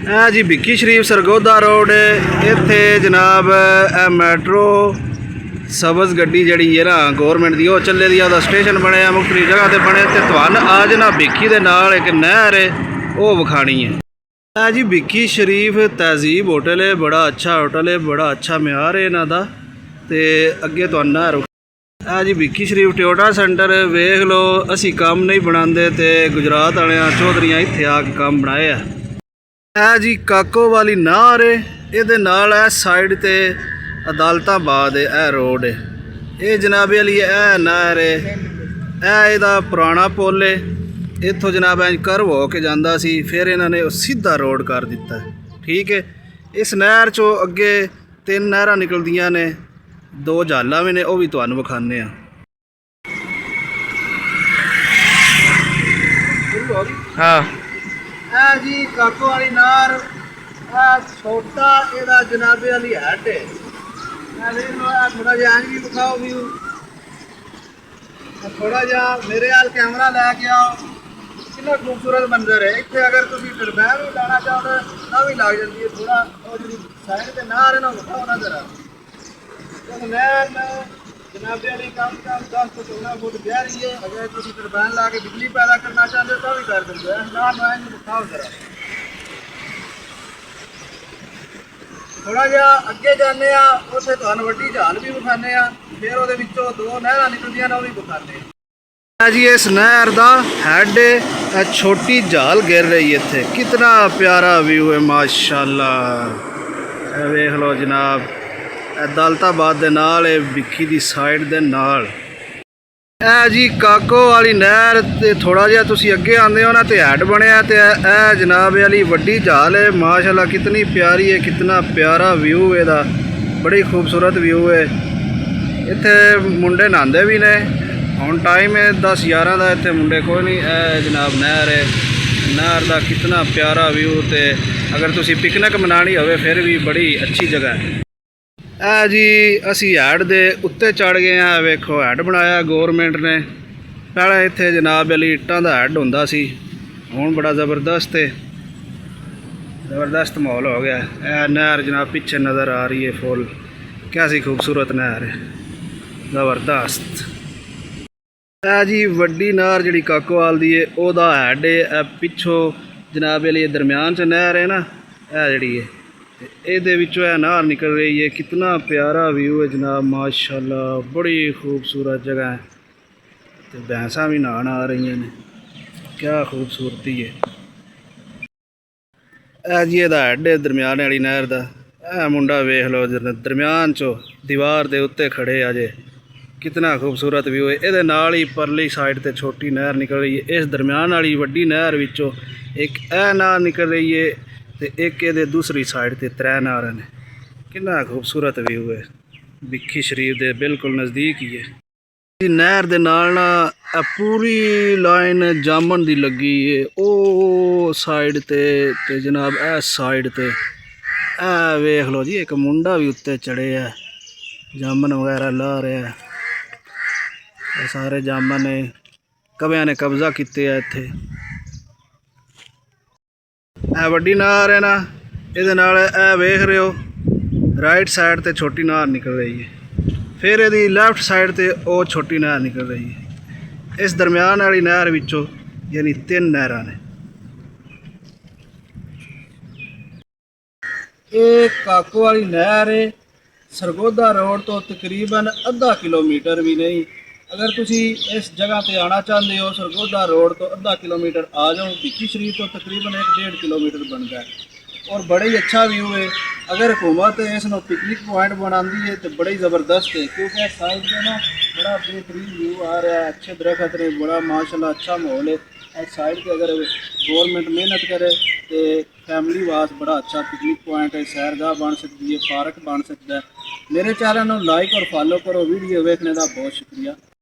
ਇਹ ਜੀ ਵਿੱਕੀ ਸ਼ਰੀਫ ਸਰਗੋਦਾ ਰੋਡ ਇੱਥੇ ਜਨਾਬ ਇਹ ਮੈਟਰੋ ਸਬਜ਼ ਗੱਡੀ ਜਿਹੜੀ ਹੈ ਨਾ ਗੌਰਮੈਂਟ ਦੀ ਉਹ ਚੱਲੇ ਦੀ ਉਹਦਾ ਸਟੇਸ਼ਨ ਬਣਿਆ ਮੁਖਤਲਿਫ ਜਗ੍ਹਾ ਤੇ ਬਣੇ ਤੇ ਤੁਹਾਨੂੰ ਅੱਜ ਨਾ ਵਿੱਕੀ ਦੇ ਨਾਲ ਇੱਕ ਨਹਿਰ ਹੈ ਉਹ ਵਿਖਾਣੀ ਹੈ। ਇਹ ਜੀ ਵਿੱਕੀ ਸ਼ਰੀਫ ਤਹਿਜ਼ੀਬ ਹੋਟਲ ਹੈ, ਬੜਾ ਅੱਛਾ ਹੋਟਲ ਹੈ, ਬੜਾ ਅੱਛਾ ਮਿਆਰ ਹੈ ਇਹਨਾਂ ਦਾ। ਤੇ ਅੱਗੇ ਤੁਹਾਨੂੰ ਨਹਿਰ ਇਹ ਜੀ ਵਿੱਕੀ ਸ਼ਰੀਫ ਟੋਯੋਟਾ ਸੈਂਟਰ ਵੇਖ ਲਓ। ਅਸੀਂ ਕੰਮ ਨਹੀਂ ਬਣਾਉਂਦੇ ਤੇ ਗੁਜਰਾਤ ਵਾਲਿਆਂ ਚੌਧਰੀਆਂ ਇੱਥੇ ਆ ਕੇ ਕੰਮ ਬਣਾਏ ਆ। ਇਹ ਜੀ ਕਾਕੋ ਵਾਲੀ ਨਹਿਰ ਹੈ, ਇਹਦੇ ਨਾਲ ਇਹ ਸਾਈਡ ਤੇ ਅਦਾਲਤਾਬਾਦ ਹੈ, ਇਹ ਰੋਡ ਹੈ। ਇਹ ਜਨਾਬ ਅਲੀ ਇਹ ਨਹਿਰ ਹੈ, ਇਹ ਇਹਦਾ ਪੁਰਾਣਾ ਪੁੱਲ ਹੈ। ਇੱਥੋਂ ਜਨਾਬ ਇੰਜ ਕਰਵ ਹੋ ਕੇ ਜਾਂਦਾ ਸੀ, ਫਿਰ ਇਹਨਾਂ ਨੇ ਉਹ ਸਿੱਧਾ ਰੋਡ ਕਰ ਦਿੱਤਾ। ਠੀਕ ਹੈ। ਇਸ ਨਹਿਰ 'ਚੋਂ ਅੱਗੇ 3 ਨਹਿਰਾਂ ਨਿਕਲਦੀਆਂ ਨੇ, 2 ਝਾਲਾਂ ਵੀ ਨੇ, ਉਹ ਵੀ ਤੁਹਾਨੂੰ ਵਿਖਾਉਂਦੇ ਆ। ਹਾਂ ਇਹ ਜੀ ਕਾਕੋ ਵਾਲੀ ਨਹਿਰ, ਇਹ ਛੋਟਾ ਇਹਦਾ ਜਨਾਬ ਅਲੀ ਹੈਡ ਹੈ। थोड़ा जिहा भी दिखाओ व्यू, थोड़ा जिहा मेरे हाल कैमरा लैके आओ। कितना खूबसूरत मंजर है इतने। अगर तुम टरबैन भी लाना चाहो तो भी लग जाती है। थोड़ा जी साइड से नहर है ना दिखाओ ना जरा। नहर जनाब अली कम 10 तो 14 फुट गहरी है। अगर तुम टरबैन ला के बिजली पैदा करना चाहते हो तो भी कर सकते हो। नहर दिखाओ जरा। थोड़ा जिहा अगे जाने उत्थे तुहानूं वड्डी झाल भी विखाने आ, फिर उहदे विचों 2 नहरां निकलदियां ने वो भी विखाने आ जी। इस नहर दा हैड है, छोटी झाल गिर रही है इत्थे। कितना प्यारा व्यू है माशाअल्लाह। वेख लो जनाब, अदालताबाद दे नाल विक्की दी साइड दे नाल ਇਹ जी काको वाली नहर ते थोड़ा जिहा तुसीं अगे आंदे हो ना ते हैड बनिया ते ਇਹ जनाब अली वड्डी झाल है माशाअल्लाह। कितनी प्यारी है, कितना प्यारा व्यू है इहदा, बड़ी खूबसूरत व्यू है। इत्थे मुंडे नहांदे भी ने, हुण टाइम है 10-11 दा, इत्थे मुंडे कोई नहीं। ਇਹ जनाब नहर है, नहर दा कितना प्यारा व्यू। ते अगर तुसीं पिकनिक मनानी होवे फिर भी बड़ी अच्छी जगह है। ਇਹ ਜੀ ਅਸੀਂ ਹੈਡ ਦੇ ਉੱਤੇ ਚੜ ਗਏ ਆ। ਵੇਖੋ ਹੈਡ ਬਣਾਇਆ ਗੌਰਮੈਂਟ ਨੇ। ਪਹਿਲਾਂ ਇੱਥੇ ਜਨਾਬ ਅਲੀ ਇੱਟਾਂ ਦਾ ਹੈਡ ਹੁੰਦਾ ਸੀ, ਹੁਣ ਬੜਾ ਜ਼ਬਰਦਸਤ ਮਾਹੌਲ ਹੋ ਗਿਆ। ਇਹ ਨਹਿਰ ਜਨਾਬ ਪਿੱਛੇ ਨਜ਼ਰ ਆ ਰਹੀ ਹੈ ਫੁੱਲ, कैसी खूबसूरत नहर है, ज़बरदस्त। ਇਹ ਜੀ ਵੱਡੀ ਨਹਿਰ ਜਿਹੜੀ ਕਾਕੋਵਾਲ ਦੀ ਹੈ ਉਹਦਾ ਹੈਡ ਹੈ। ਪਿੱਛੋਂ ਜਨਾਬ ਅਲੀ ਦਰਮਿਆਨ 'ਚ ਨਹਿਰ ਹੈ ਨਾ, ਇਹ ਜਿਹੜੀ ਹੈ ਇਹਦੇ ਵਿੱਚੋਂ ਇਹ ਨਹਿਰ निकल रही है। कितना प्यारा व्यू है जनाब माशाल्लाह, बड़ी खूबसूरत जगह है। तो भैंसा भी नहाना आ रही ने, क्या खूबसूरती है। ਇਹ जी ਇਹਦਾ ਹੈਡ है दरम्यान वाली नहर का। ਇਹ मुंडा वेख लो दरम्यान चो दीवार के उत्ते खड़े अजे, कितना खूबसूरत व्यू है। ਇਹਦੇ ਨਾਲ ही परली साइड ते छोटी नहर निकल रही है। इस दरम्यान वाली वड्डी नहर विचों एक ਇਹ नहर निकल रही है ਤੇ ਇੱਕ ਇਹਦੇ दूसरी साइड ਤੇ 3 ਨਹਿਰਾਂ ਨੇ। कितना खूबसूरत व्यू है, ਵਿੱਕੀ ਸ਼ਰੀਫ ਦੇ ਬਿਲਕੁਲ ਨਜ਼ਦੀਕ ਹੀ ਹੈ। ਨਹਿਰ ਦੇ ਨਾਲ ਨਾ पूरी लाइन जामन ਦੀ ਲੱਗੀ ਹੈ। ਉਹ ਸਾਈਡ ਤੇ ਜਨਾਬ ਇਹ ਸਾਈਡ ਤੇ ਇਹ ਵੇਖ ਲਓ ਜੀ, ਇੱਕ ਮੁੰਡਾ ਵੀ ਉੱਤੇ ਚੜਿਆ ਜਾਮਨ ਵਗੈਰਾ ਲਾ ਰਿਹਾ। ਇਹ ਸਾਰੇ ਜਾਮਨ ਨੇ ਕਵਿਆਂ ਨੇ ਕਬਜ਼ਾ ਕੀਤੇ ਆ ਇੱਥੇ। ਇਹ ਵੱਡੀ ਨਹਿਰ ਹੈ ਨਾ, ਇਹਦੇ ਨਾਲ ਇਹ ਵੇਖ ਰਹੇ ਹੋ राइट साइड ਤੇ छोटी नहर निकल रही है, फिर ਇਹਦੀ लेफ्ट साइड ਤੇ ਉਹ छोटी नहर निकल रही है। इस दरम्यान वाली नहर ਵਿੱਚੋਂ यानी 3 ਨਹਿਰਾਂ ਨੇ। ਇਹ ਕਾਕੋ ਵਾਲੀ ਨਹਿਰ है, सरगोदा रोड तो तकरीबन आधा किलोमीटर भी नहीं। अगर तुसी इस जगह पे आना चाहते हो सरगोदा रोड तो आधा किलोमीटर आ जाओ, ਵਿੱਕੀ शरीफ तो तकरीबन 1-1.5 किलोमीटर बनता है और बड़ा ही अच्छा व्यू है। अगर हुकूमत इसको पिकनिक पॉइंट बनाती है तो बड़ी ज़बरदस्त है, क्योंकि साइड में ना बड़ा बेहतरीन व्यू आ रहा है, अच्छे दरख्त ने, बड़ा माशाल्लाह अच्छा माहौल है। इस साइड पर अगर गवर्नमेंट मेहनत करे तो फैमिली वास्ते बड़ा अच्छा पिकनिक पॉइंट है, सैरगाह बन सकती है, पार्क बन सकता है। मेरे चैनल को लाइक और फॉलो करो। वीडियो देखने का बहुत शुक्रिया।